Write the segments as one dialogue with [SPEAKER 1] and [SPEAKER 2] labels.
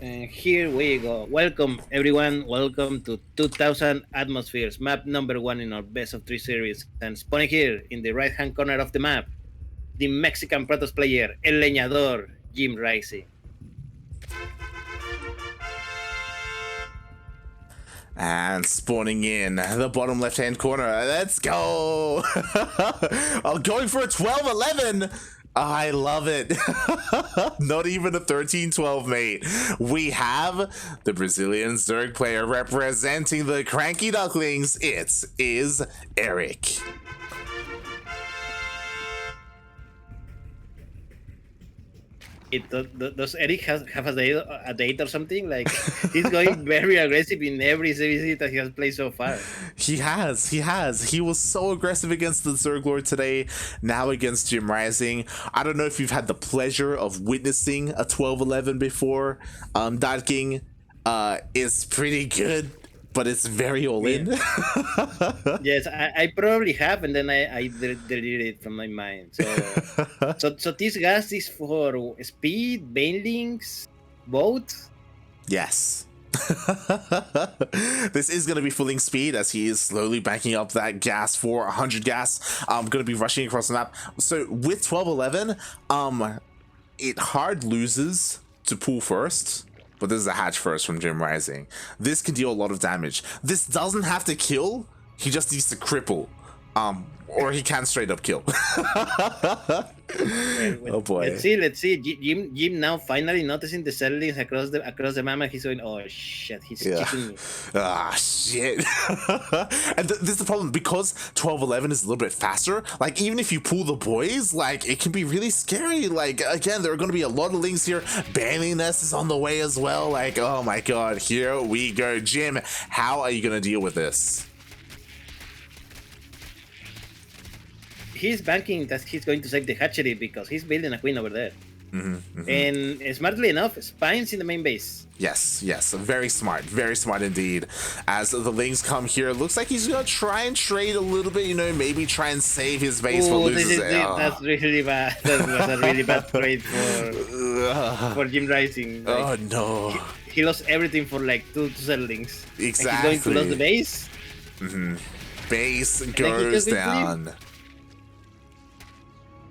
[SPEAKER 1] And here we go. Welcome, everyone. Welcome to 2000 Atmospheres, map number 1 in our best of 3 series. And spawning here in the right hand corner of the map, the Mexican Protoss player, El Leñador, JimRising.
[SPEAKER 2] And spawning in the bottom left hand corner. Let's go. I'm going for a 12-11. I love it. Not even a 13-12, mate. We have the Brazilian Zerg player representing the CranKy Ducklings. It is Erik.
[SPEAKER 1] Does Erik have a date or something? Like, he's going very aggressive in every ZvZ that he has played so far.
[SPEAKER 2] He has. He was so aggressive against the Zerg Lord today, now against JimRising. I don't know if you've had the pleasure of witnessing a 12-11 before. Ducking is pretty good, but it's very all-in.
[SPEAKER 1] Yes, I probably have, and then I deleted it from my mind. So this gas is for speed, banelings, both?
[SPEAKER 2] Yes. This is going to be fulling speed as he is slowly banking up that gas for 100 gas. I'm going to be rushing across the map. So with 12-11, it hard loses to pull first. But this is a hatch first from JimRising. This can deal a lot of damage. This doesn't have to kill. He just needs to cripple. Or he can straight up kill. Oh boy.
[SPEAKER 1] Let's see. Jim now finally noticing the settlings across the map, and he's going, oh shit, he's cheating me.
[SPEAKER 2] Ah shit. And this is the problem, because 12-11 is a little bit faster. Like, even if you pull the boys, like, it can be really scary. Like, again, there are going to be a lot of links here. Banning Nest is on the way as well. Like, oh my god, here we go. Jim, how are you going to deal with this?
[SPEAKER 1] He's banking that he's going to save the hatchery because he's building a queen over there. And smartly enough, spines in the main base.
[SPEAKER 2] Yes, very smart indeed. As the lings come here, looks like he's gonna try and trade a little bit, you know, maybe try and save his base for losers.
[SPEAKER 1] That's really bad. That was a really bad trade for JimRising. Like,
[SPEAKER 2] oh no.
[SPEAKER 1] He lost everything for like two settlings.
[SPEAKER 2] Exactly.
[SPEAKER 1] And he's going to lose the base.
[SPEAKER 2] Base goes down.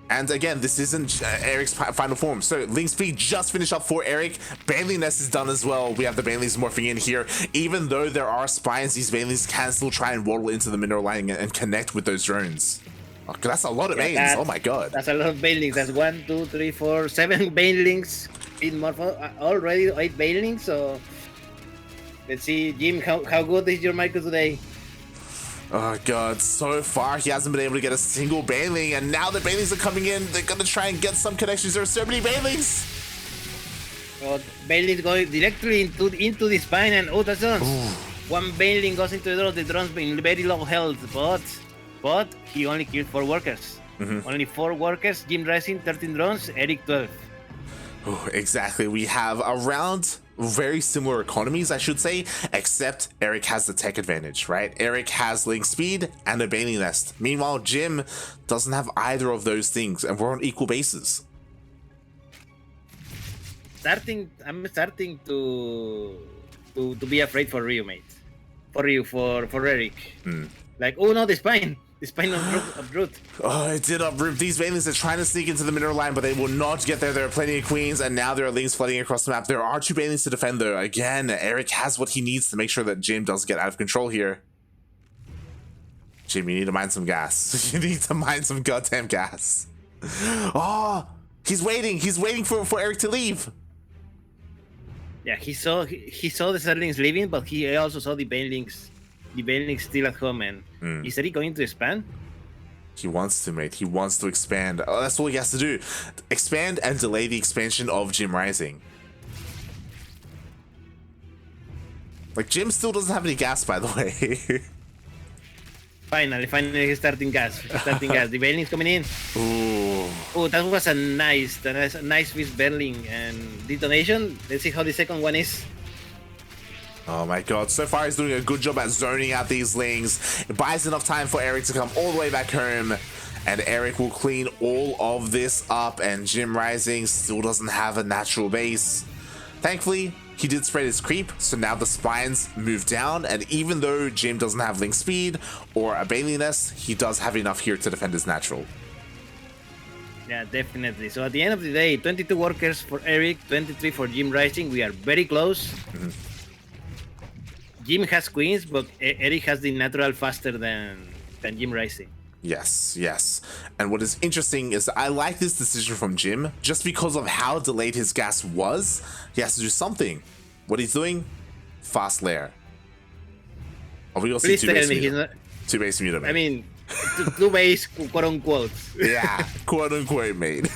[SPEAKER 2] And again, this isn't Erik's final form. So link speed just finished up for Erik. Baneling Nest is done as well. We have the Banelings morphing in here. Even though there are spines, these Banelings can still try and waddle into the mineral lining and connect with those drones. Oh, that's a lot of Banelings. Oh my god.
[SPEAKER 1] That's a lot of Banelings. That's 1, 2, 3, 4, 7 Banelings. In morpho already 8 Banelings. So let's see, Jim, how good is your Michael today?
[SPEAKER 2] Oh god, so far he hasn't been able to get a single Baneling, and now the Banelings are coming in. They're gonna try and get some connections. There are so many Banelings.
[SPEAKER 1] Oh, Banelings going directly into the spine, and oh, that's done. One Baneling goes into the drone. The drone's been very low health, but he only killed 4 workers. Only 4 workers. JimRising 13 drones. Erik 12.
[SPEAKER 2] Oh, exactly. We have around very similar economies, I should say, except Erik has the tech advantage, right? Erik has link speed and a Baneling Nest. Meanwhile, Jim doesn't have either of those things, and we're on equal bases.
[SPEAKER 1] I'm starting to be afraid for Ryu, mate. For Erik. Like, oh no, the spine uproot.
[SPEAKER 2] Oh, it did uproot. These Banelings are trying to sneak into the mineral line, but they will not get there. There are plenty of queens, and now there are lings flooding across the map. There are 2 Banelings to defend, though. Again, Erik has what he needs to make sure that Jim doesn't get out of control here. Jim, you need to mine some gas. You need to mine some goddamn gas. Oh, he's waiting. He's waiting for Erik to leave.
[SPEAKER 1] Yeah, he saw the settlings leaving, but he also saw the Banelings still at home, and is he going to expand?
[SPEAKER 2] He wants to, mate. He wants to expand. Oh, that's all he has to do. Expand and delay the expansion of JimRising. Like, Jim still doesn't have any gas, by the way.
[SPEAKER 1] Finally he's starting gas. The Banelings coming in. Oh, that was a nice fist Berling and detonation. Let's see how the second one is.
[SPEAKER 2] Oh my god, so far he's doing a good job at zoning out these lings. It buys enough time for Erik to come all the way back home, and Erik will clean all of this up, and JimRising still doesn't have a natural base. Thankfully, he did spread his creep, so now the spines move down, and even though Jim doesn't have link speed or a Bailey Nest, he does have enough here to defend his natural.
[SPEAKER 1] Yeah, definitely. So at the end of the day, 22 workers for Erik, 23 for JimRising. We are very close. Jim has queens, but Erik has the natural faster than JimRising.
[SPEAKER 2] Yes, yes. And what is interesting is I like this decision from Jim just because of how delayed his gas was. He has to do something. What he's doing? Fast lair. Are we gonna see two base meter? Two base meter, mate.
[SPEAKER 1] I mean, two base, quote unquote.
[SPEAKER 2] Yeah, quote unquote, mate.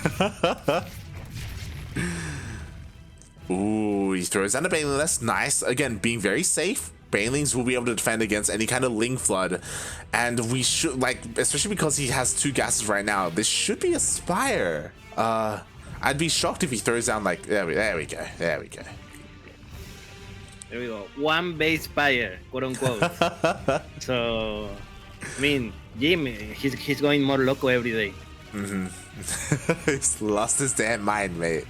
[SPEAKER 2] Ooh, he throws down a Bailey Nest. Nice. Again, being very safe. Banelings will be able to defend against any kind of Ling Flood, and we should, like, especially because he has 2 gases right now, this should be a Spire. I'd be shocked if he throws down, like, there we go.
[SPEAKER 1] There we go. 1 base Spire, quote unquote. So, I mean, Jim, he's going more loco every day.
[SPEAKER 2] He's lost his damn mind, mate.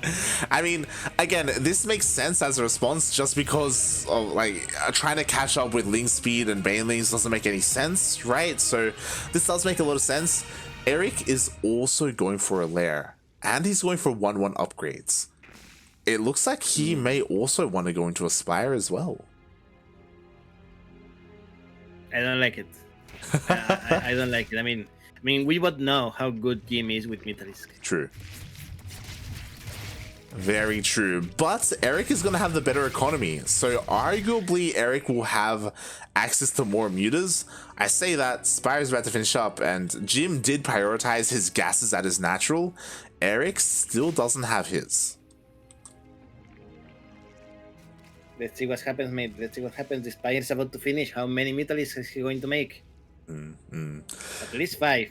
[SPEAKER 2] I mean, again, this makes sense as a response just because of, like, trying to catch up with Ling speed and Banelings doesn't make any sense, right? So this does make a lot of sense. Erik is also going for a lair, and he's going for 1/1 upgrades. It looks like he may also want to go into a Spire as well.
[SPEAKER 1] I don't like it. I don't like it. I mean, we both know how good Jim is with Mythalisk.
[SPEAKER 2] True. Very true. But Erik is going to have the better economy. So arguably, Erik will have access to more mutas. I say that Spire's about to finish up, and Jim did prioritize his gases at his natural. Erik still doesn't have his.
[SPEAKER 1] Let's see what happens, mate. Let's see what happens. The Spire is about to finish. How many Mythalisks is he going to make? At least 5.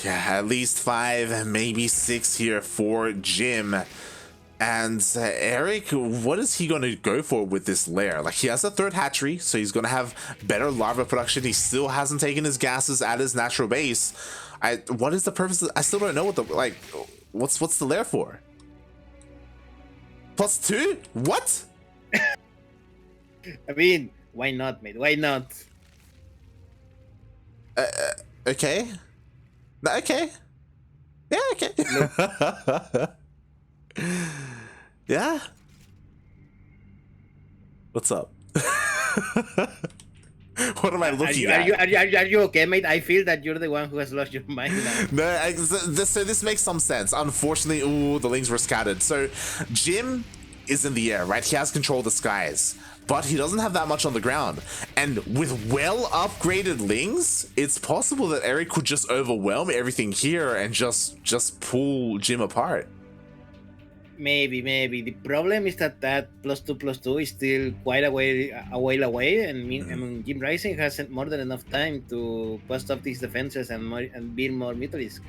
[SPEAKER 2] Yeah, at least 5, maybe 6 here for Jim. And Erik, what is he going to go for with this lair? Like, he has a 3rd hatchery, so he's going to have better larva production. He still hasn't taken his gases at his natural base. What is the purpose? I still don't know what the, like, what's the lair for? +2? What?
[SPEAKER 1] I mean, why not, mate? Why not?
[SPEAKER 2] Okay. Okay. Yeah, okay. Yeah. What's up? What am I looking at?
[SPEAKER 1] Are you okay, mate? I feel that you're the one who has lost your mind now.
[SPEAKER 2] No, so this makes some sense. Unfortunately, ooh, the Lings were scattered. So Jim is in the air, right? He has control of the skies, but he doesn't have that much on the ground. And with well upgraded Lings, it's possible that Erik could just overwhelm everything here and just pull Jim apart.
[SPEAKER 1] Maybe. The problem is that +2/+2 is still quite a while away, and I mean, JimRising hasn't more than enough time to bust up these defenses and build more Mythalisk.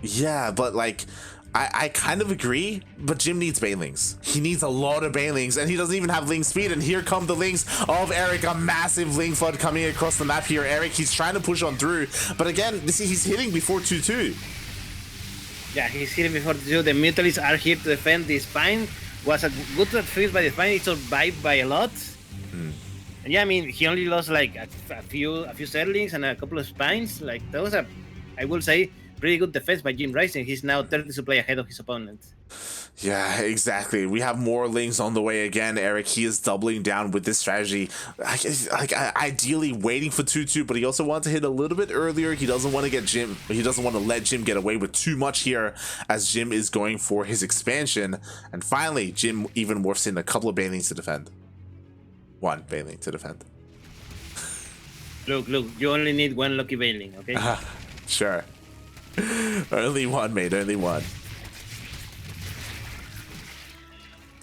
[SPEAKER 2] Yeah, but like, I kind of agree, but Jim needs Banelings. He needs a lot of Banelings, and he doesn't even have Ling speed, and here come the Lings of Erik. A massive Ling flood coming across the map here. Erik, he's trying to push on through, but again, he's hitting before 2-2.
[SPEAKER 1] Yeah, he's hitting before 2-2. The Mythalists are here to defend the spine. Was a good defense by the spine. He survived by a lot. And yeah, I mean, he only lost like a few Zerlings and a couple of spines. Like, that was I will say, pretty good defense by JimRising. He's now 30 supply ahead of his opponent.
[SPEAKER 2] Yeah, exactly. We have more Lings on the way again. Erik, he is doubling down with this strategy. Like ideally waiting for 2-2, but he also wants to hit a little bit earlier. He doesn't want to get Jim. He doesn't want to let Jim get away with too much here, as Jim is going for his expansion. And finally, Jim even morphs in a couple of Banelings to defend. 1 Baneling to defend.
[SPEAKER 1] Look, you only need 1 lucky Baneling, okay?
[SPEAKER 2] Sure. Only 1, mate. Only 1.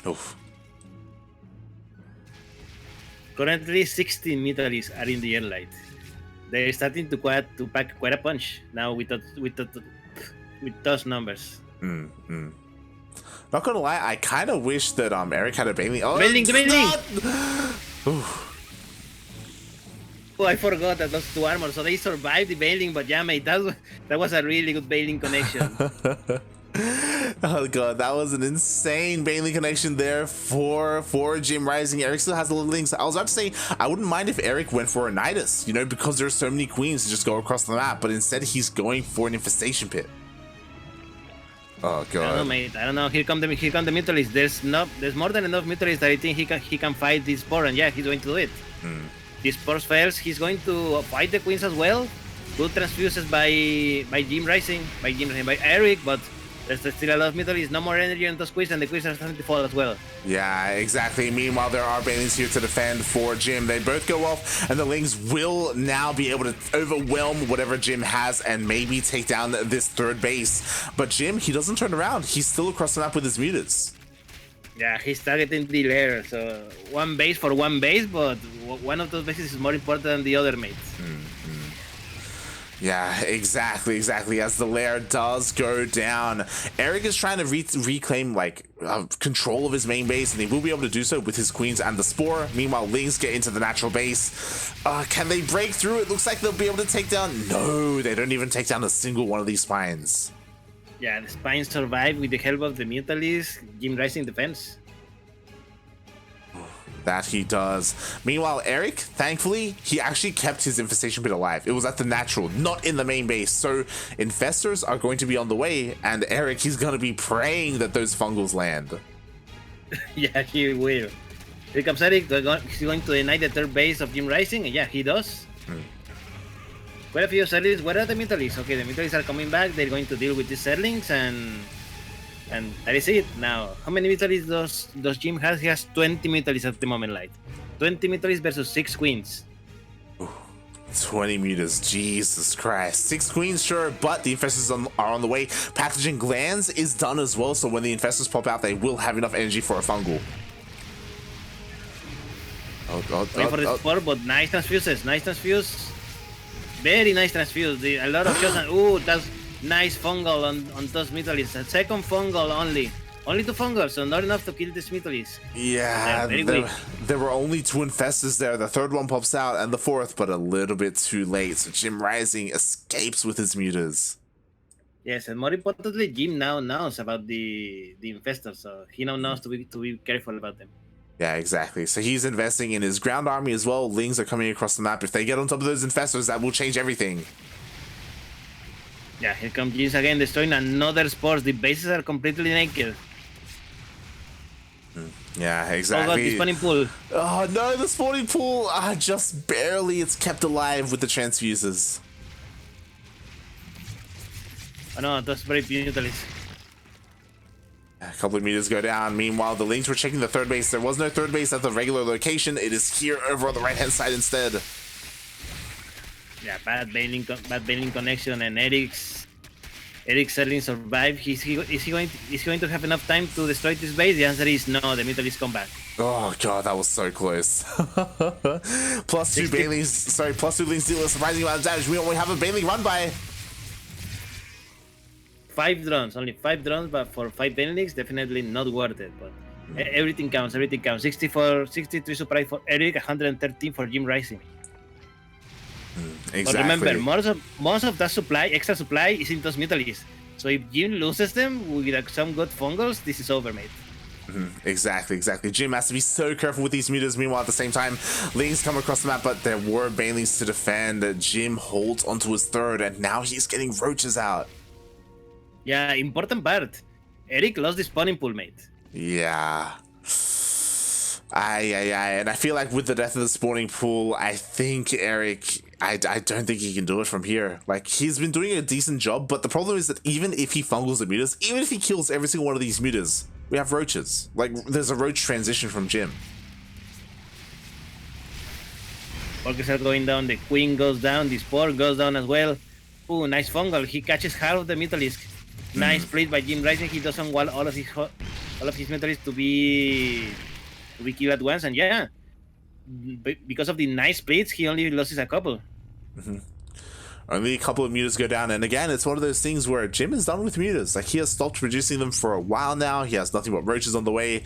[SPEAKER 2] Oof.
[SPEAKER 1] Currently, 16 Mythalists are in the airlight. They're starting to pack quite a punch now with those numbers.
[SPEAKER 2] Not gonna lie, I kind of wish that Erik had a Baneling. Oh,
[SPEAKER 1] Baneling! Oh, I forgot that those 2 armor, so they survived the Baneling, but yeah, mate, that was a really good Baneling connection.
[SPEAKER 2] Oh god, that was an insane Bailey connection there for JimRising. Erik still has the links. I was about to say I wouldn't mind if Erik went for a Nidus, you know, because there's so many queens to just go across the map, but instead he's going for an infestation pit. Oh god.
[SPEAKER 1] I don't know, mate. I don't know. Here come the Mutalists. There's more than enough Mutalists that I think he can fight this spore, and yeah, he's going to do it. This spore fails, he's going to fight the queens as well. Good transfuses by JimRising, by Erik, but there's still a lot of Mutalists. No more energy on those queens, and the queens are starting to fall as well.
[SPEAKER 2] Yeah, exactly. Meanwhile, there are Banelings here to defend for Jim. They both go off, and the Lings will now be able to overwhelm whatever Jim has and maybe take down this third base. But Jim, he doesn't turn around. He's still across the map with his mutas.
[SPEAKER 1] Yeah, he's targeting the lair. So one base for one base, but one of those bases is more important than the other mates.
[SPEAKER 2] Yeah, exactly. As the lair does go down, Erik is trying to reclaim like control of his main base, and he will be able to do so with his queens and the spore. Meanwhile, Lings get into the natural base. Can they break through? It looks like they'll be able to take down. No, they don't even take down a single one of these spines.
[SPEAKER 1] Yeah, the spines survive with the help of the Mutalists. JimRising defense.
[SPEAKER 2] That he does. Meanwhile, Erik, thankfully, he actually kept his infestation pit alive. It was at the natural, not in the main base. So infestors are going to be on the way, and Erik, he's going to be praying that those fungals land.
[SPEAKER 1] Yeah, he will. Here comes Erik. He's going to deny the third base of JimRising, and yeah, he does. Quite a few Zerlings. Where are the Mutalists? Okay, the Mutalists are coming back. They're going to deal with these Zerlings, and that is it. Now, how many Mutalists does Jim has? He has 20 Mutalists at the moment, like 20 Mutalists versus 6 queens.
[SPEAKER 2] 20 mutas, Jesus Christ. 6 queens, sure, but the infestors are on the way. Pathogen glands is done as well, so when the infestors pop out, they will have enough energy for a fungal.
[SPEAKER 1] Wait for the spore, but nice transfuses, very nice transfuse. A lot of shots, and ooh, that's nice fungal on those Mutalists. A second fungal only 2 fungals, so not enough to kill this Mutalists.
[SPEAKER 2] Yeah, there were only 2 infestors there. The third one pops out, and the fourth, but a little bit too late. So JimRising escapes with his mutas.
[SPEAKER 1] Yes, and more importantly, Jim now knows about the infestors, so he now knows to be careful about them.
[SPEAKER 2] Yeah, exactly. So he's investing in his ground army as well. Lings are coming across the map. If they get on top of those infestors, that will change everything.
[SPEAKER 1] Yeah, here comes Jim again, destroying another spore. The bases are completely naked.
[SPEAKER 2] Yeah, exactly.
[SPEAKER 1] Oh god, the spawning pool.
[SPEAKER 2] Oh no, the spawning pool. Just barely. It's kept alive with the transfuses.
[SPEAKER 1] Oh no, that's very beautiful.
[SPEAKER 2] A couple of meters go down. Meanwhile, the Lings were checking the third base. There was no third base at the regular location. It is here over on the right-hand side instead.
[SPEAKER 1] Yeah, bad bailing connection, and Erik's Zerling survived. Is he going to have enough time to destroy this base? The answer is no. The Mutalists come back.
[SPEAKER 2] Oh god, that was so close. Plus 2 Bailings. Sorry, plus 2 Lings deal a surprising amount of damage. We only have a Bailing run by.
[SPEAKER 1] 5 drones, only 5 drones, but for 5 Bailings, definitely not worth it. But everything counts. 63 supply for Erik, 113 for JimRising.
[SPEAKER 2] Exactly.
[SPEAKER 1] But remember, most of that supply, extra supply, is in those Mutalists. So if Jim loses them with some good fungals, this is over, mate.
[SPEAKER 2] Exactly. Jim has to be so careful with these mutas. Meanwhile, at the same time, Lings come across the map, but there were Bailings to defend. Jim holds onto his third, and now he's getting roaches out.
[SPEAKER 1] Yeah, important part. Erik lost the spawning pool, mate.
[SPEAKER 2] Yeah. And I feel like with the death of the spawning pool, I think Erik, I don't think he can do it from here. Like, he's been doing a decent job, but the problem is that even if he fungals the mutas, even if he kills every single one of these mutas, we have roaches. Like, there's a roach transition from Jim.
[SPEAKER 1] Workers are going down, the queen goes down, the spore goes down as well. Ooh, nice fungal. He catches half of the Mutalisk. Nice play by JimRising. He doesn't want all of his Mutalisk to be killed at once, and yeah, because of the nice plays, he only loses a couple.
[SPEAKER 2] Only a couple of mutas go down, and again, it's one of those things where Jim is done with mutas. Like, he has stopped producing them for a while now. He has nothing but roaches on the way.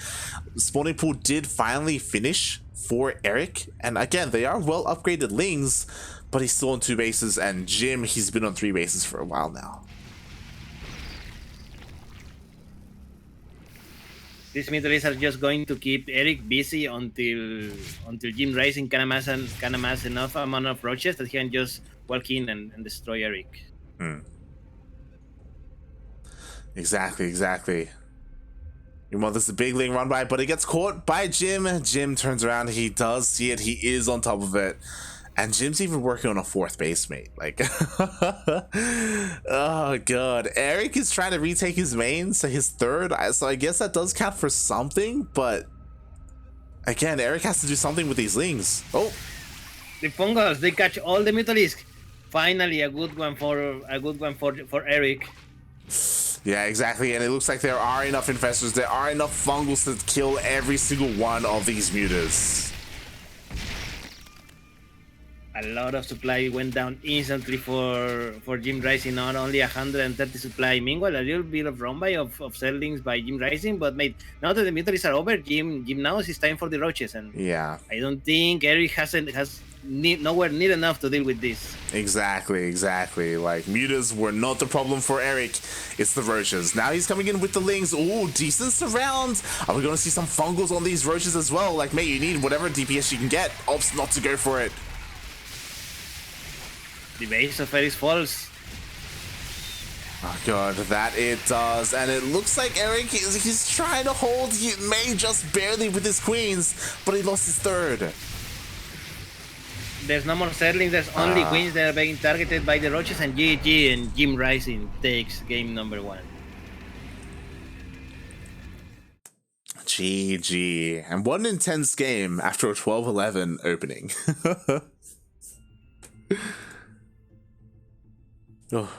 [SPEAKER 2] Spawning pool did finally finish for Erik, and again, they are well upgraded Lings, but he's still on 2 bases, and Jim, he's been on 3 bases for a while now.
[SPEAKER 1] these militaries are just going to keep Erik busy until JimRising can amass enough amount of roaches that he can just walk in and destroy Erik.
[SPEAKER 2] Exactly. You want this a big lane run by, but it gets caught by Jim. Jim turns around, he does see it, he is on top of it. And Jim's even working on a fourth base, mate. Like, oh god. Erik is trying to retake his main, so his third. So I guess that does count for something, but again, Erik has to do something with these lings. Oh,
[SPEAKER 1] the Fungals, they catch all the Mutalisk. Finally, a good one for Erik.
[SPEAKER 2] yeah, exactly. And it looks like there are enough infestors, there are enough Fungals to kill every single one of these mutas.
[SPEAKER 1] A lot of supply went down instantly for JimRising, not only 130 supply. Meanwhile, a little bit of run by of sellings by JimRising, but mate, now that the militaries are over, Jim knows it's time for the roaches, and
[SPEAKER 2] yeah,
[SPEAKER 1] I don't think Erik has nowhere near enough to deal with this.
[SPEAKER 2] Exactly. Like, mutas were not the problem for Erik, it's the roaches. Now he's coming in with the lings. Ooh, decent surround. Are we gonna see some Fungals on these roaches as well? Like, mate, you need whatever DPS you can get. Opts not to go for it.
[SPEAKER 1] The base of Erik falls.
[SPEAKER 2] Oh god, that it does. And it looks like Erik, he's trying to hold. He may just barely with his queens, but he lost his third.
[SPEAKER 1] There's no more settling, there's only queens that are being targeted by the roaches, and GG, and JimRising takes game number 1.
[SPEAKER 2] GG. And what an intense game after a 12-11 opening. Oh.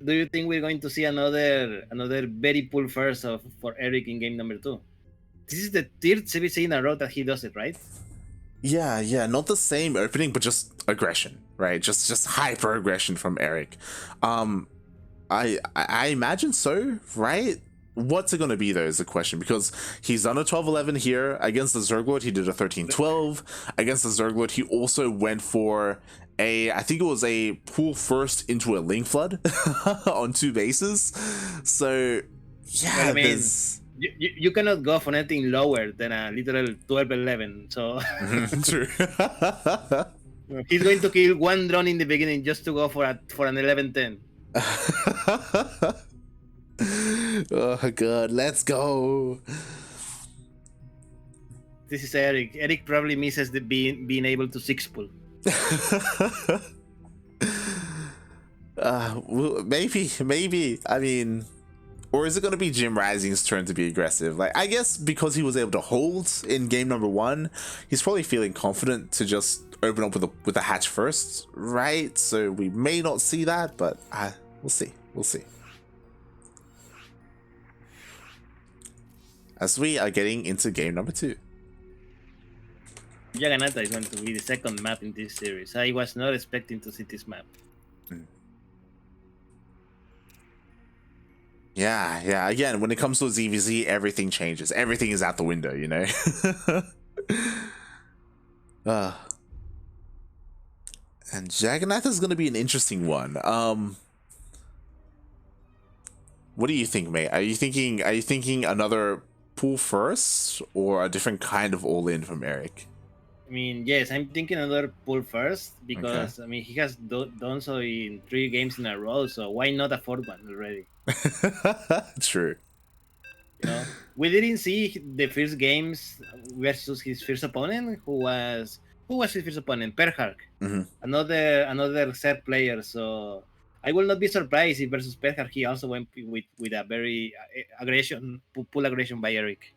[SPEAKER 1] Do you think we're going to see another very pull first for Erik in game number 2? This is the third ZvZ in a row that he does it, right?
[SPEAKER 2] Yeah, not the same opening, but just aggression, right? Just hyper aggression from Erik. I imagine so, right? What's it gonna be though is the question, because he's done a 12-11 here against the Zerglord. He did a 13-12 against the Zerglord. He also went for I think it was a pull first into a Ling Flood on 2 bases. So yeah,
[SPEAKER 1] well, I mean, you cannot go for anything lower than a literal 12-11. So
[SPEAKER 2] true.
[SPEAKER 1] He's going to kill one drone in the beginning just to go for an 11-10.
[SPEAKER 2] Oh god, let's go.
[SPEAKER 1] This is Erik. Erik probably misses the being able to 6-pull.
[SPEAKER 2] Well, maybe. I mean, or is it going to be JimRising's turn to be aggressive? Like, I guess because he was able to hold in game number 1, he's probably feeling confident to just open up with a hatch first, right? So we may not see that, but we'll see. As we are getting into game number 2.
[SPEAKER 1] Jagannatha is going to be the second map in this series. I was not expecting to see this map.
[SPEAKER 2] Yeah. Again, when it comes to ZvZ, everything changes. Everything is out the window, you know? And Jagannatha is going to be an interesting one. What do you think, mate? Are you thinking another pull first or a different kind of all-in from Erik?
[SPEAKER 1] I mean, yes, I'm thinking another pull first because, okay. I mean, he has done so in 3 games in a row, so why not a 4th one already?
[SPEAKER 2] True.
[SPEAKER 1] You know, we didn't see the first games versus his first opponent, who was his first opponent? Perhark. Another set player, so I will not be surprised if versus Perhark he also went with a very pull aggression by Erik.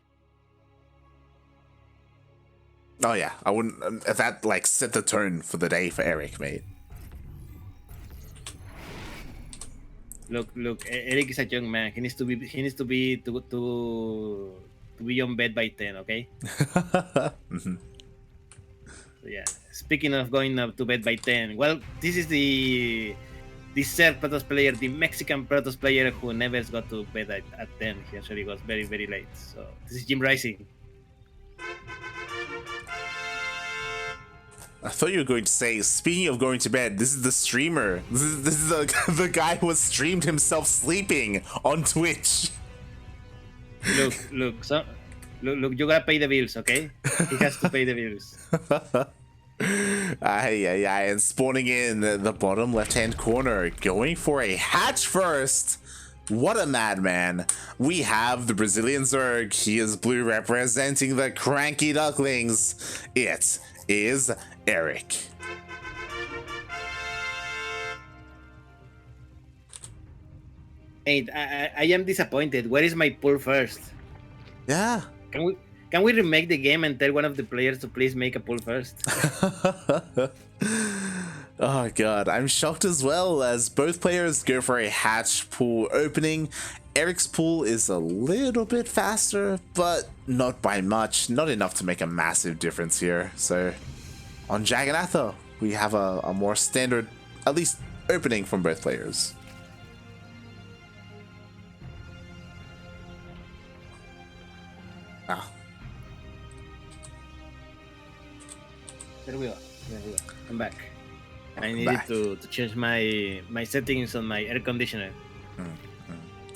[SPEAKER 2] Oh yeah, I wouldn't. That like set the tone for the day for Erik, mate.
[SPEAKER 1] Look, Erik is a young man. He needs to be on bed by 10, okay? So yeah. Speaking of going up to bed by 10, well, this is the third Protoss player, the Mexican Protoss player who never got to bed at 10. He actually got very, very late. So this is JimRising.
[SPEAKER 2] I thought you were going to say, speaking of going to bed, this is the streamer. This is the guy who has streamed himself sleeping on Twitch.
[SPEAKER 1] Look, you gotta pay the bills, okay? He has to pay the bills.
[SPEAKER 2] And spawning in the bottom left-hand corner, going for a hatch first. What a madman. We have the Brazilian Zerg. He is blue, representing the CranKy Ducklings. It is Erik.
[SPEAKER 1] Hey, I am disappointed. Where is my pull first?
[SPEAKER 2] Yeah.
[SPEAKER 1] Can we remake the game and tell one of the players to please make a pull first?
[SPEAKER 2] Oh god, I'm shocked as well as both players go for a hatch pool opening. Erik's pool is a little bit faster, but not by much, not enough to make a massive difference here. So on Jagannatha, we have a more standard, at least opening from both players. Ah.
[SPEAKER 1] There we go. I'm back. I needed to change my settings on my air conditioner.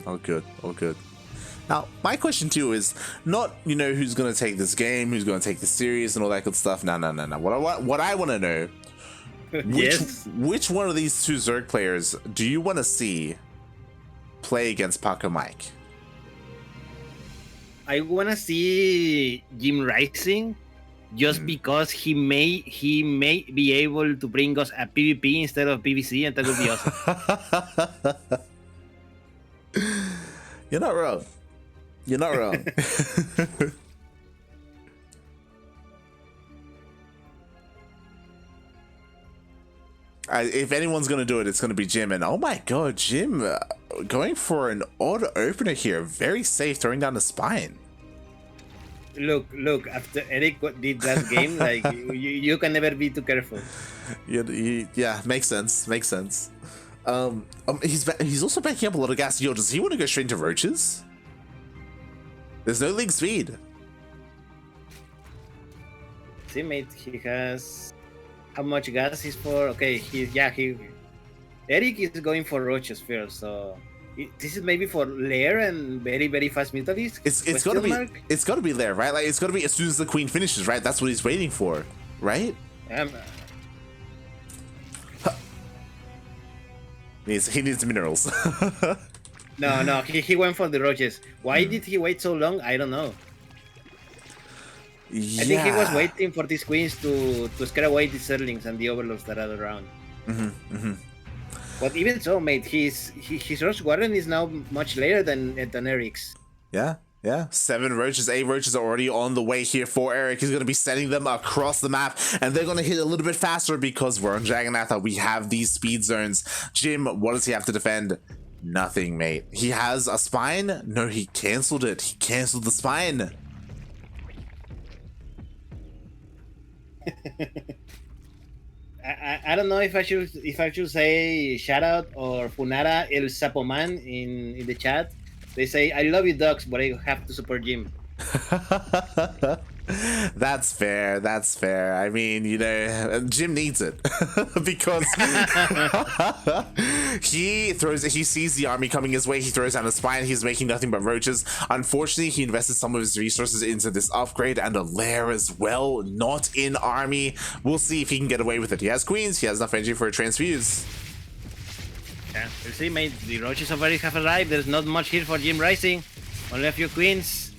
[SPEAKER 2] All good. Now, my question to you is not, who's going to take this game, who's going to take this series and all that good stuff. No. What I want to know, which one of these two Zerg players do you want to see play against Paco Mike?
[SPEAKER 1] I want to see JimRising. Just because he may be able to bring us a PvP instead of PvC, and that would be awesome.
[SPEAKER 2] You're not wrong. If anyone's gonna do it, it's gonna be Jim. And oh my god, Jim going for an odd opener here, very safe, throwing down the spine.
[SPEAKER 1] Look, after Erik did that game, like you can never be too careful.
[SPEAKER 2] Yeah, makes sense. He's also backing up a lot of gas. Yo, does he want to go straight into roaches? There's no league speed.
[SPEAKER 1] See, mate, he has how much gas he's for? Okay, Erik is going for roaches first, so this is maybe for Lair and very, very fast Mutalisk.
[SPEAKER 2] It's gotta be Lair, right? Like it's gotta be as soon as the queen finishes, right? That's what he's waiting for, right? He needs minerals.
[SPEAKER 1] No, he went for the roaches. Why did he wait so long? I don't know.
[SPEAKER 2] Yeah.
[SPEAKER 1] I think he was waiting for these queens to scare away the Zerglings and the overlords that are around. But even so, mate, his Roach Warren is now much later than Erik's.
[SPEAKER 2] Yeah. 7 roaches, 8 roaches are already on the way here for Erik. He's going to be sending them across the map, and they're going to hit a little bit faster because we're on Jagannatha. We have these speed zones. Jim, what does he have to defend? Nothing, mate. He has a spine? No, he cancelled it. He cancelled the spine.
[SPEAKER 1] I don't know if I should say shout out or Funara El Sapoman in the chat. They say I love you ducks, but I have to support Jim.
[SPEAKER 2] That's fair. I mean, Jim needs it because he sees the army coming his way. He throws down a spine. He's making nothing but roaches. Unfortunately, he invested some of his resources into this upgrade and a lair as well, not in army. We'll see if he can get away with it. He has queens. He has enough energy for a transfuse.
[SPEAKER 1] Yeah, you see, mate, the roaches already have arrived. There's not much here for JimRising. Only a few queens.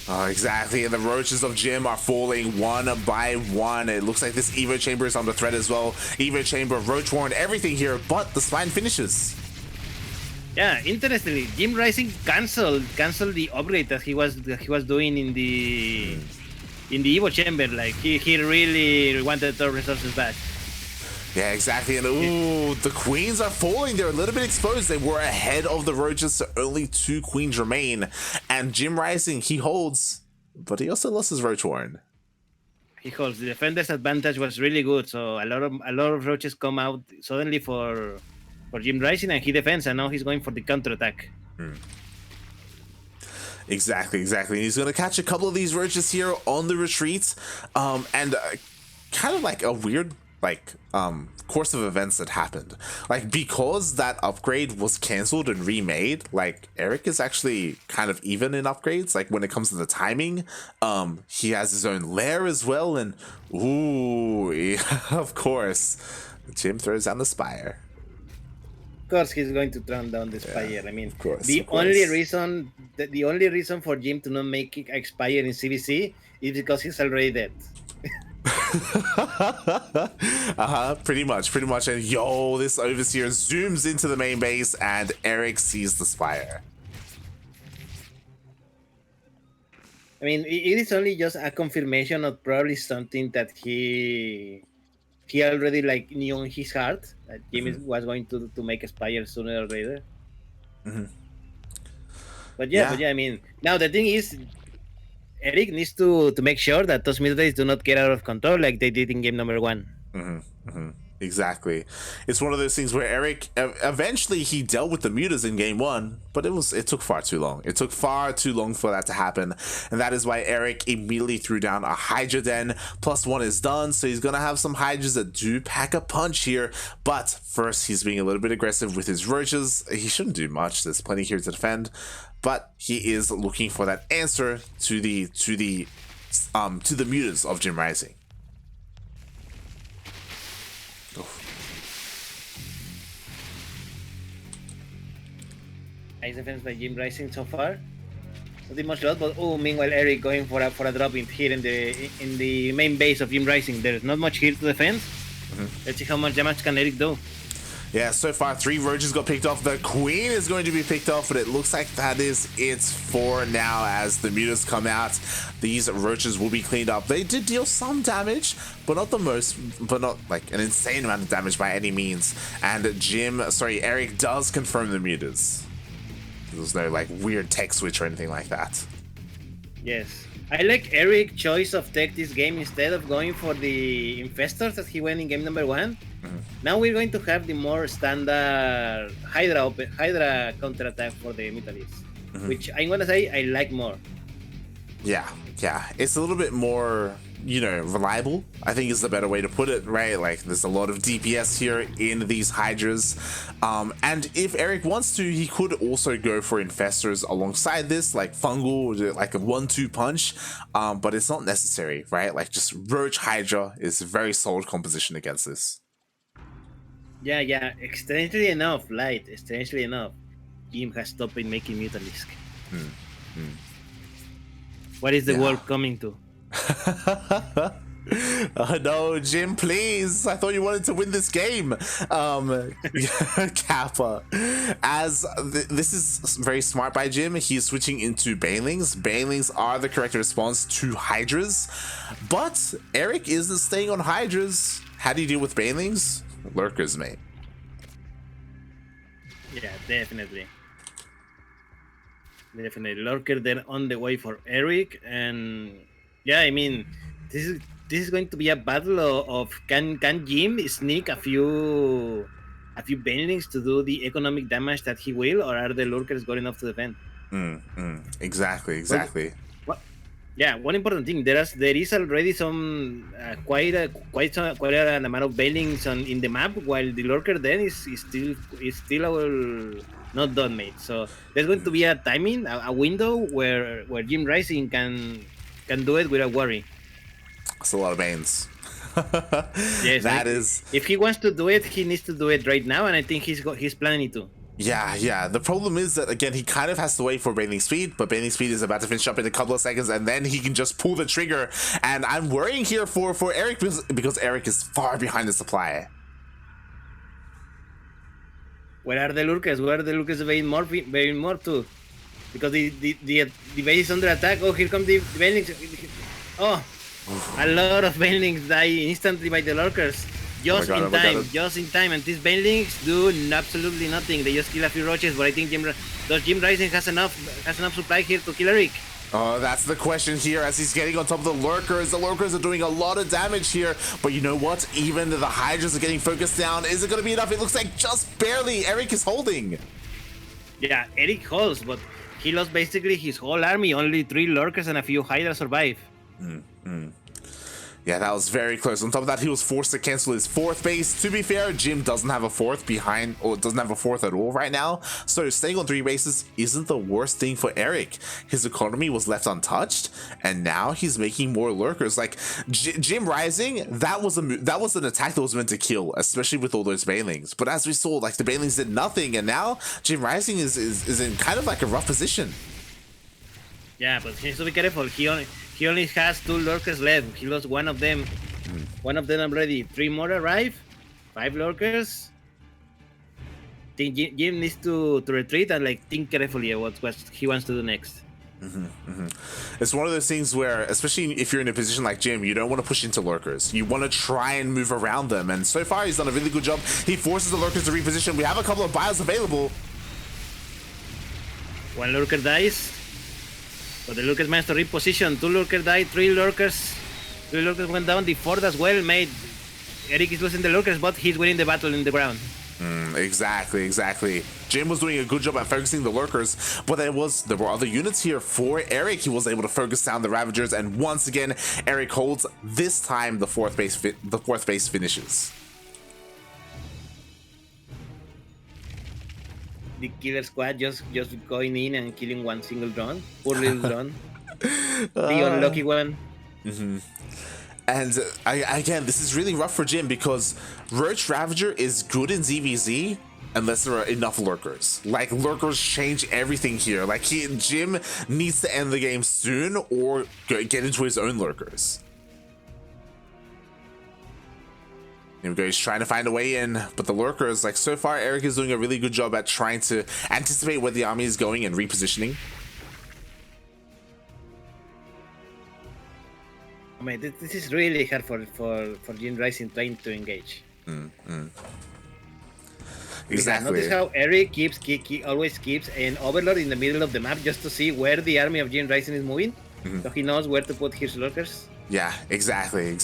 [SPEAKER 2] Oh, exactly, and the roaches of Jim are falling one by one. It looks like this Evo Chamber is on the thread as well. Evo Chamber, Roach Warren, everything here, but the spine finishes.
[SPEAKER 1] Yeah, interestingly, JimRising canceled the upgrade that he was doing in the Evo Chamber. Like he really wanted the resources back.
[SPEAKER 2] Yeah, exactly. And ooh, the queens are falling. They're a little bit exposed. They were ahead of the roaches, so only 2 queens remain. And JimRising, he holds, but he also lost his Roach Warren.
[SPEAKER 1] He holds. The defender's advantage was really good, so a lot of roaches come out suddenly for JimRising, and he defends, and now he's going for the counter attack.
[SPEAKER 2] Exactly. He's gonna catch a couple of these roaches here on the retreat, and kind of like a weird course of events that happened. Like, because that upgrade was cancelled and remade, like Erik is actually kind of even in upgrades. Like when it comes to the timing, he has his own lair as well, and ooh, yeah, of course, Jim throws down the spire.
[SPEAKER 1] Of course, he's going to turn down the Spire. I mean,
[SPEAKER 2] of
[SPEAKER 1] only reason the only reason for Jim to not make it expire in ZvZ is because he's already dead.
[SPEAKER 2] Pretty much. And yo, this Overseer zooms into the main base, and Erik sees the Spire.
[SPEAKER 1] I mean, it is only just a confirmation of probably something that he already like knew in his heart that Jim was going to make a Spire sooner or later. But yeah, I mean, now the thing is, Erik needs to make sure that those militaries do not get out of control like they did in game number 1.
[SPEAKER 2] Exactly. It's one of those things where Erik eventually he dealt with the mutas in game 1, but it took far too long. It took far too long for that to happen, and that is why Erik immediately threw down a Hydra Den. +1 is done, so he's gonna have some Hydras that do pack a punch here. But first, he's being a little bit aggressive with his roaches. He shouldn't do much. There's plenty here to defend, but he is looking for that answer to the mutas of JimRising.
[SPEAKER 1] Nice defense by JimRising so far. Not much lot, but meanwhile Erik going for a drop in here in the main base of JimRising. There's not much here to defend. Let's see how much damage can Erik do.
[SPEAKER 2] Yeah, so far 3 roaches got picked off. The queen is going to be picked off, but it looks like that is it for now. As the mutas come out, these roaches will be cleaned up. They did deal some damage, but not like an insane amount of damage by any means. And Erik does confirm the mutas. There's no like weird tech switch or anything like that.
[SPEAKER 1] Yes, I like Erik's choice of tech this game instead of going for the infestors that he went in game number 1. Now we're going to have the more standard Hydra counterattack for the Mutalisks, which I'm gonna say I like more. Yeah,
[SPEAKER 2] it's a little bit more, reliable, I think is the better way to put it, right? Like there's a lot of DPS here in these Hydras, and if Erik wants to, he could also go for infestors alongside this, like fungal, like a 1-2 punch, but it's not necessary, right? Like just Roach Hydra is a very solid composition against this.
[SPEAKER 1] Yeah, strangely enough, Jim has stopped making Mutalisk. What is the world coming to?
[SPEAKER 2] Oh no, Jim, please. I thought you wanted to win this game. Kappa. This is very smart by Jim. He's switching into Banelings. Banelings are the correct response to Hydras. But Erik isn't staying on Hydras. How do you deal with Banelings? Lurkers, mate.
[SPEAKER 1] Yeah, definitely. Lurker then on the way for Erik, and yeah, I mean, this is going to be a battle of can Jim sneak a few Banelings to do the economic damage that he will, or are the Lurkers good enough to defend?
[SPEAKER 2] Exactly.
[SPEAKER 1] Yeah, one important thing, there is already some quite an amount of Banelings in the map, while the Lurker then is still not done made. So there's going to be a timing, a window where JimRising can do it without worry.
[SPEAKER 2] That's a lot of Banes.
[SPEAKER 1] Yes, if he wants to do it, he needs to do it right now, and I think he's planning to.
[SPEAKER 2] Yeah. The problem is that, again, he kind of has to wait for Bathing Speed, but Bathing Speed is about to finish up in a couple of seconds, and then he can just pull the trigger. And I'm worrying here for Erik because Erik is far behind the supply.
[SPEAKER 1] Where are the Lurkers? Where are the Lurkers very more too? Because the base is under attack. Oh, here come the Banelings. Oh, a lot of Banelings die instantly by the Lurkers. Just in time, and these Banelings do absolutely nothing. They just kill a few roaches, but I think JimRising has enough supply here to kill Erik.
[SPEAKER 2] Oh, that's the question here as he's getting on top of the Lurkers. The Lurkers are doing a lot of damage here, but you know what? Even the Hydras are getting focused down. Is it going to be enough? It looks like just barely. Erik is holding.
[SPEAKER 1] Yeah, Erik holds, but he lost basically his whole army. Only 3 lurkers and a few hydra survive.
[SPEAKER 2] Yeah, that was very close. On top of that, he was forced to cancel his 4th base. To be fair, Jim doesn't have a 4th behind, or doesn't have a 4th at all right now. So staying on 3 bases isn't the worst thing for Erik. His economy was left untouched, and now he's making more lurkers. Like JimRising, that was an attack that was meant to kill, especially with all those banelings. But as we saw, like the banelings did nothing, and now JimRising is in kind of like a rough position.
[SPEAKER 1] Yeah, but he needs to be careful. He only has 2 lurkers left. He lost one of them. One of them already. 3 more arrive. 5 lurkers. Think Jim needs to retreat and like think carefully what he wants to do next.
[SPEAKER 2] It's one of those things where, especially if you're in a position like Jim, you don't want to push into lurkers. You want to try and move around them. And so far, he's done a really good job. He forces the lurkers to reposition. We have a couple of bios available.
[SPEAKER 1] 1 lurker dies. But the lurkers managed to reposition. 2 lurkers died, 3 lurkers. 3 lurkers went down. The 4th as well made. Erik is losing the lurkers, but he's winning the battle in the ground.
[SPEAKER 2] Exactly. Jim was doing a good job at focusing the lurkers, but there were other units here for Erik. He was able to focus down the Ravagers, and once again, Erik holds. This time, the 4th base finishes.
[SPEAKER 1] The killer squad just going in and killing 1 single drone. Poor little drone. The unlucky one.
[SPEAKER 2] And again, this is really rough for Jim because Roach Ravager is good in ZvZ unless there are enough lurkers. Like, lurkers change everything here. Like, Jim needs to end the game soon or get into his own lurkers. Here we go, he's trying to find a way in, but the lurkers, like, so far Erik is doing a really good job at trying to anticipate where the army is going and repositioning.
[SPEAKER 1] I mean, this is really hard for JimRising trying to engage.
[SPEAKER 2] Exactly.
[SPEAKER 1] Notice how Erik always keeps an overlord in the middle of the map just to see where the army of JimRising is moving, so he knows where to put his lurkers.
[SPEAKER 2] Yeah, exactly.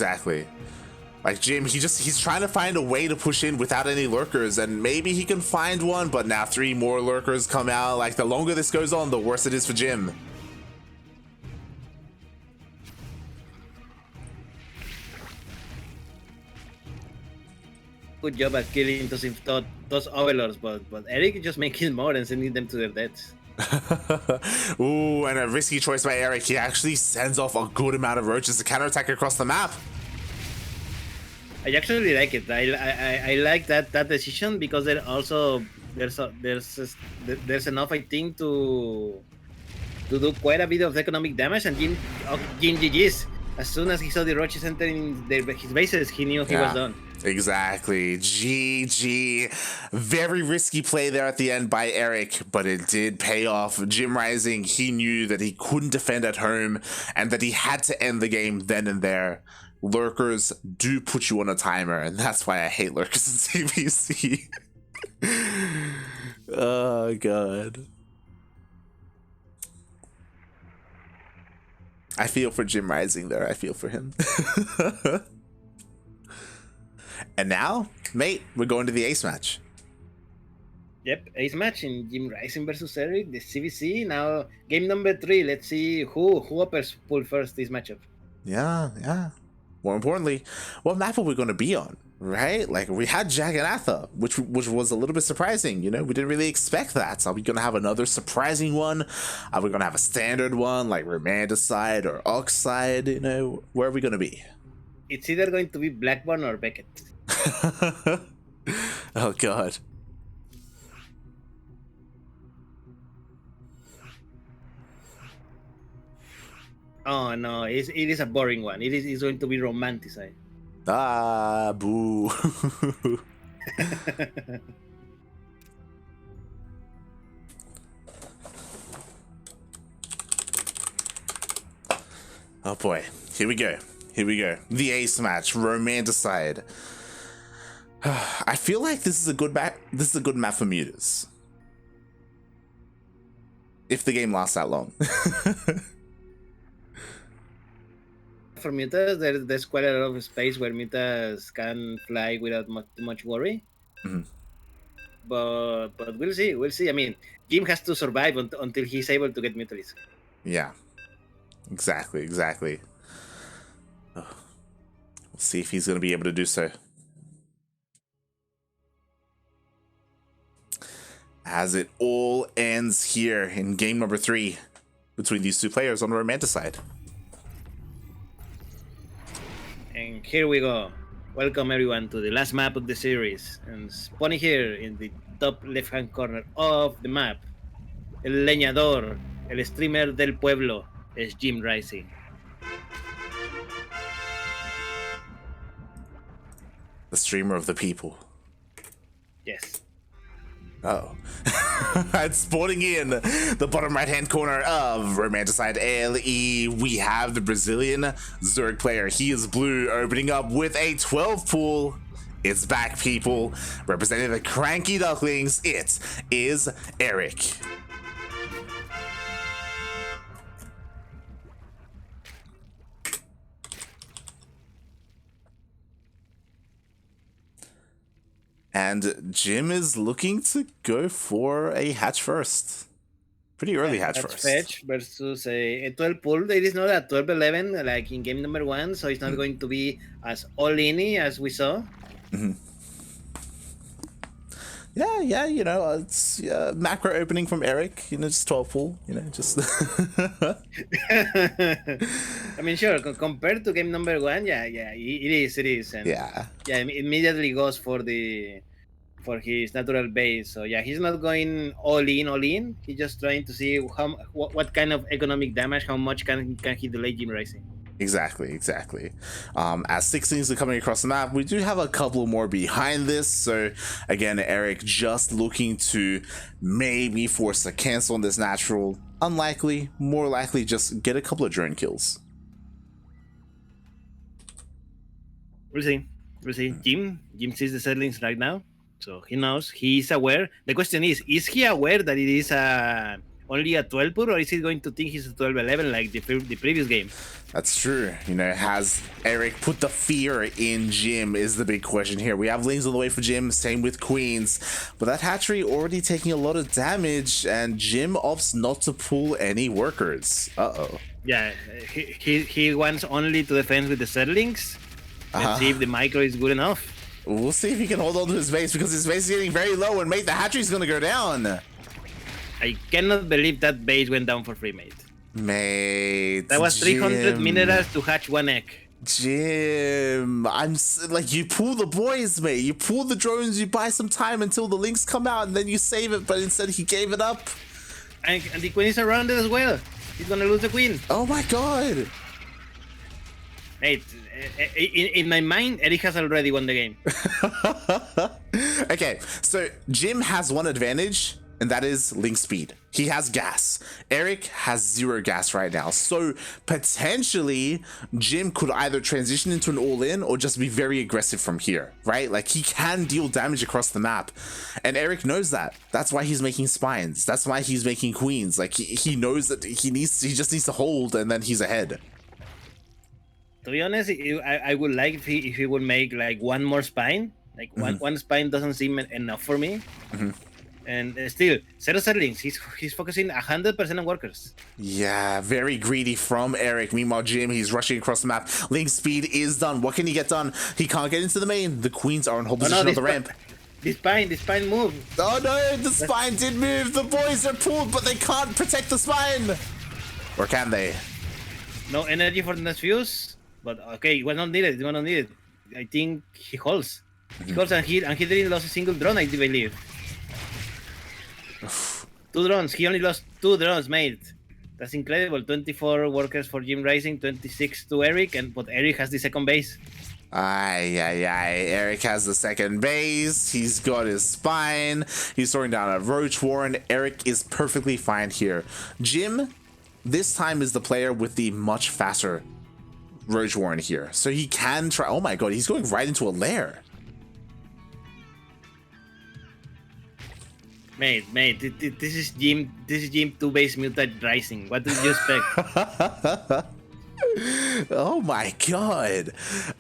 [SPEAKER 2] Like Jim, he's trying to find a way to push in without any lurkers, and maybe he can find one, but now 3 more lurkers come out. Like, the longer this goes on, the worse it is for Jim.
[SPEAKER 1] Good job at killing those overlords, but Erik is just making more and sending them to their deaths.
[SPEAKER 2] Ooh, and a risky choice by Erik. He actually sends off a good amount of roaches to counterattack across the map.
[SPEAKER 1] I actually like it. I like that decision because there also there's enough, I think, to do quite a bit of economic damage, and Jim GG's. As soon as he saw the roaches entering his bases, he knew he was done.
[SPEAKER 2] Exactly. GG. Very risky play there at the end by Erik, but it did pay off. JimRising, he knew that he couldn't defend at home and that he had to end the game then and there. Lurkers do put you on a timer, and that's why I hate lurkers in ZvZ. Oh, God. I feel for JimRising there. I feel for him. And now, mate, we're going to the ace match.
[SPEAKER 1] Yep, ace match in JimRising versus Erik, the ZvZ. Now, game number 3. Let's see who uppers pull first this matchup.
[SPEAKER 2] Yeah. More importantly, what map are we going to be on, right? Like, we had Jagannatha, which was a little bit surprising. You know, we didn't really expect that. Are we going to have another surprising one? Are we going to have a standard one, like Romanticide or Oxide? You know, where are we going to be?
[SPEAKER 1] It's either going to be Blackburn or Beckett.
[SPEAKER 2] Oh, God.
[SPEAKER 1] Oh no, it is a boring one. It's going to be Romanticide.
[SPEAKER 2] Ah, boo. Oh boy, here we go. The ace match, Romanticide. I feel like this is a good map. This is a good map for mutas. If the game lasts that long.
[SPEAKER 1] For mutas, there's quite a lot of space where mutas can fly without too much worry. but we'll see. We'll see. I mean, Jim has to survive until he's able to get Mutalisk.
[SPEAKER 2] Yeah, exactly. We'll see if he's going to be able to do so. As it all ends here in game number 3 between these two players on the Romantic side.
[SPEAKER 1] And here we go. Welcome everyone to the last map of the series. And spawning here in the top left-hand corner of the map, el leñador, el streamer del pueblo, es JimRising.
[SPEAKER 2] The streamer of the people.
[SPEAKER 1] Yes.
[SPEAKER 2] Oh. And spawning in the bottom right-hand corner of Romanticide LE, we have the Brazilian Zurich player. He is blue, opening up with a 12 pool. It's back, people. Representing the CranKy Ducklings, it is Erik. And Jim is looking to go for a hatch first. Pretty early hatch
[SPEAKER 1] That's
[SPEAKER 2] first.
[SPEAKER 1] fetch versus a 12 pull. It is not a 12-11 like in game number 1, so it's not going to be as all-in as we saw.
[SPEAKER 2] Mm-hmm. Yeah, you know, it's macro opening from Erik, you know, just 12 pull, you know, just...
[SPEAKER 1] I mean, sure, compared to game number 1, yeah, it is. And
[SPEAKER 2] yeah,
[SPEAKER 1] immediately goes for his natural base. So yeah, he's not going all in. He's just trying to see what kind of economic damage, how much can he delay JimRising.
[SPEAKER 2] Exactly. As 16s are coming across the map, we do have a couple more behind this. So again, Erik just looking to maybe force a cancel on this natural. Unlikely, more likely just get a couple of drone kills.
[SPEAKER 1] We'll see. Jim sees the settings right now, so he knows. He's aware. The question is he aware that it is only a 12 put, or is he going to think he's a 12-11 like the previous game?
[SPEAKER 2] That's true. You know, has Erik put the fear in Jim is the big question here. We have Lings on the way for Jim, same with Queens. But that hatchery already taking a lot of damage, and Jim opts not to pull any workers. Uh-oh.
[SPEAKER 1] Yeah, he wants only to defend with the settlings. Let's see if the micro is good enough.
[SPEAKER 2] We'll see if he can hold on to his base, because his base is getting very low, and mate, the hatchery's gonna go down.
[SPEAKER 1] I cannot believe that base went down for free, mate.
[SPEAKER 2] Mate,
[SPEAKER 1] that was 300
[SPEAKER 2] Jim.
[SPEAKER 1] minerals to hatch one egg.
[SPEAKER 2] Jim, like, you pull the boys, mate. You pull the drones, you buy some time until the links come out, and then you save it, but instead he gave it up.
[SPEAKER 1] And the queen is around it as well. He's gonna lose the queen.
[SPEAKER 2] Oh my god.
[SPEAKER 1] Mate, in my mind, Erik has already won the game.
[SPEAKER 2] Okay, so Jim has one advantage, and that is link speed. He has gas. Erik has 0 gas right now. So potentially Jim could either transition into an all-in or just be very aggressive from here, right? Like, he can deal damage across the map. And Erik knows that. That's why he's making spines. That's why he's making queens. Like, he knows that he just needs to hold, and then he's ahead.
[SPEAKER 1] To be honest, I would like if he would make like one more spine. Like one spine doesn't seem enough for me. And still, 0 settlings. He's focusing 100% on workers. Yeah,
[SPEAKER 2] very greedy from Erik. Meanwhile, Jim, he's rushing across the map. Link speed is done. What can he get done? He can't get into the main. The queens are in hold position on the ramp.
[SPEAKER 1] The spine moved.
[SPEAKER 2] Oh no, the spine did move. The boys are pulled, but they can't protect the spine. Or can they?
[SPEAKER 1] No energy for the next fuse. But okay, it was not needed. I think he holds. He holds, and he didn't lose a single drone, I believe. 2 drones. He only lost 2 drones, mate. That's incredible. 24 workers for JimRising, 26 to Erik, but Erik has the second base.
[SPEAKER 2] Erik has the second base. He's got his spine. He's throwing down a Roach Warren. Erik is perfectly fine here. Jim, this time, is the player with the much faster Roach Warren here. So he can try. Oh my god, he's going right into a lair.
[SPEAKER 1] Mate, this is Jim 2 base mutant rising. What did you expect?
[SPEAKER 2] Oh my god.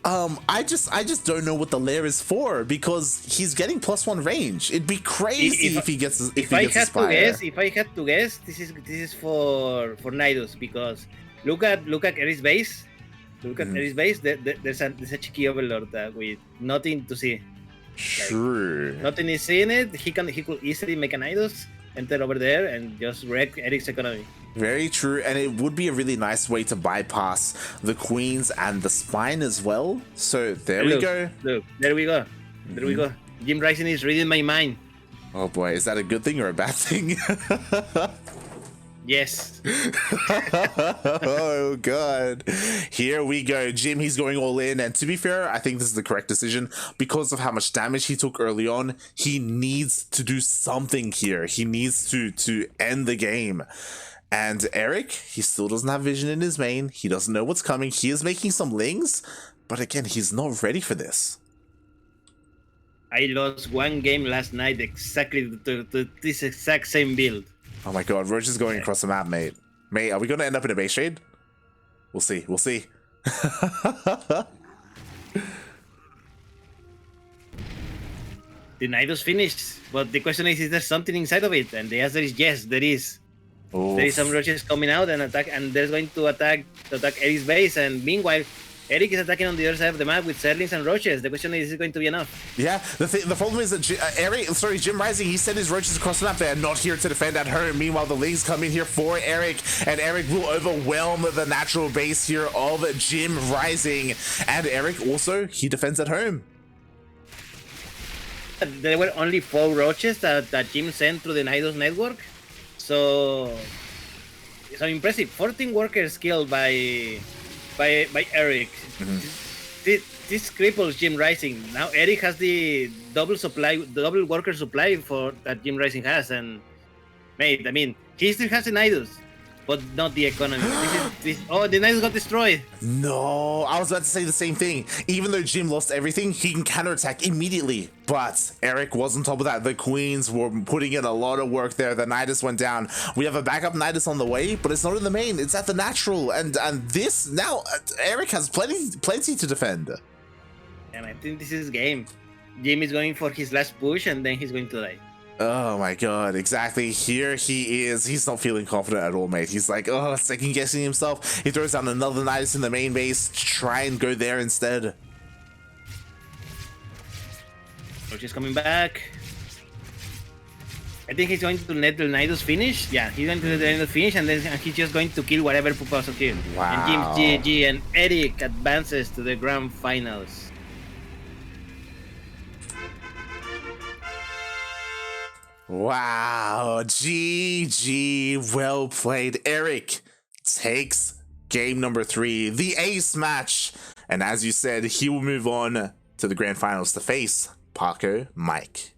[SPEAKER 2] I just don't know what the lair is for, because he's getting +1 range. It'd be crazy if he gets
[SPEAKER 1] if I had to
[SPEAKER 2] Aspire.
[SPEAKER 1] guess, this is for Nidus, because look at Eric's base. Look at Eric's base. There's a cheeky overlord with nothing to see.
[SPEAKER 2] True.
[SPEAKER 1] Like, nothing is seeing it. He could easily make a Nidus, enter over there, and just wreck Eric's economy.
[SPEAKER 2] Very true, and it would be a really nice way to bypass the queens and the spine as well. So there we go.
[SPEAKER 1] Look, there we go. There we go. JimRising is reading my mind.
[SPEAKER 2] Oh boy, is that a good thing or a bad thing?
[SPEAKER 1] Yes.
[SPEAKER 2] Oh god. Here we go. Jim, he's going all in, and to be fair, I think this is the correct decision because of how much damage he took early on. He needs to do something here. He needs to end the game. And Erik, he still doesn't have vision in his main. He doesn't know what's coming. He is making some lings, but again, he's not ready for this.
[SPEAKER 1] I lost one game last night exactly to this exact same build.
[SPEAKER 2] Oh my god, Roach is going across the map, mate. Mate, are we going to end up in a base trade? We'll see. We'll see.
[SPEAKER 1] The Nidus finished, but the question is there something inside of it? And the answer is yes, there is.
[SPEAKER 2] Oof.
[SPEAKER 1] There is some roaches coming out and attack, and they're going to attack Eric's base. And meanwhile, Erik is attacking on the other side of the map with Zerlings and roaches. The question is it going to be enough?
[SPEAKER 2] Yeah, the problem is that JimRising, he sent his roaches across the map. They are not here to defend at home. Meanwhile, the lings come in here for Erik, and Erik will overwhelm the natural base here of JimRising. And Erik also, he defends at home.
[SPEAKER 1] There were only 4 roaches that Jim sent through the Nidus network. So impressive. 14 workers killed by Erik. This cripples JimRising. Now Erik has the double worker supply for that JimRising has, and mate, I mean, he still has the Nidus, but not the economy. Oh, the Nidus got destroyed.
[SPEAKER 2] No, I was about to say the same thing. Even though Jim lost everything, he can counterattack immediately. But Erik was on top of that. The queens were putting in a lot of work there. The Nidus went down. We have a backup Nidus on the way, but it's not in the main. It's at the natural. And this now, Erik has plenty to defend.
[SPEAKER 1] And I think this is game. Jim is going for his last push, and then he's going to die.
[SPEAKER 2] Oh my god, exactly. Here he is. He's not feeling confident at all, mate. He's like, oh, second guessing himself. He throws down another Nidus in the main base to try and go there instead.
[SPEAKER 1] Roach coming back. I think he's going to let the Nidus finish. Yeah, he's going to let the Nidus finish, and then he's just going to kill whatever Pupas of him.
[SPEAKER 2] Wow.
[SPEAKER 1] And Jim GG and Erik advances to the grand finals.
[SPEAKER 2] Wow, GG, well played. Erik takes game number 3, the ace match. And as you said, he will move on to the grand finals to face Paco Mike.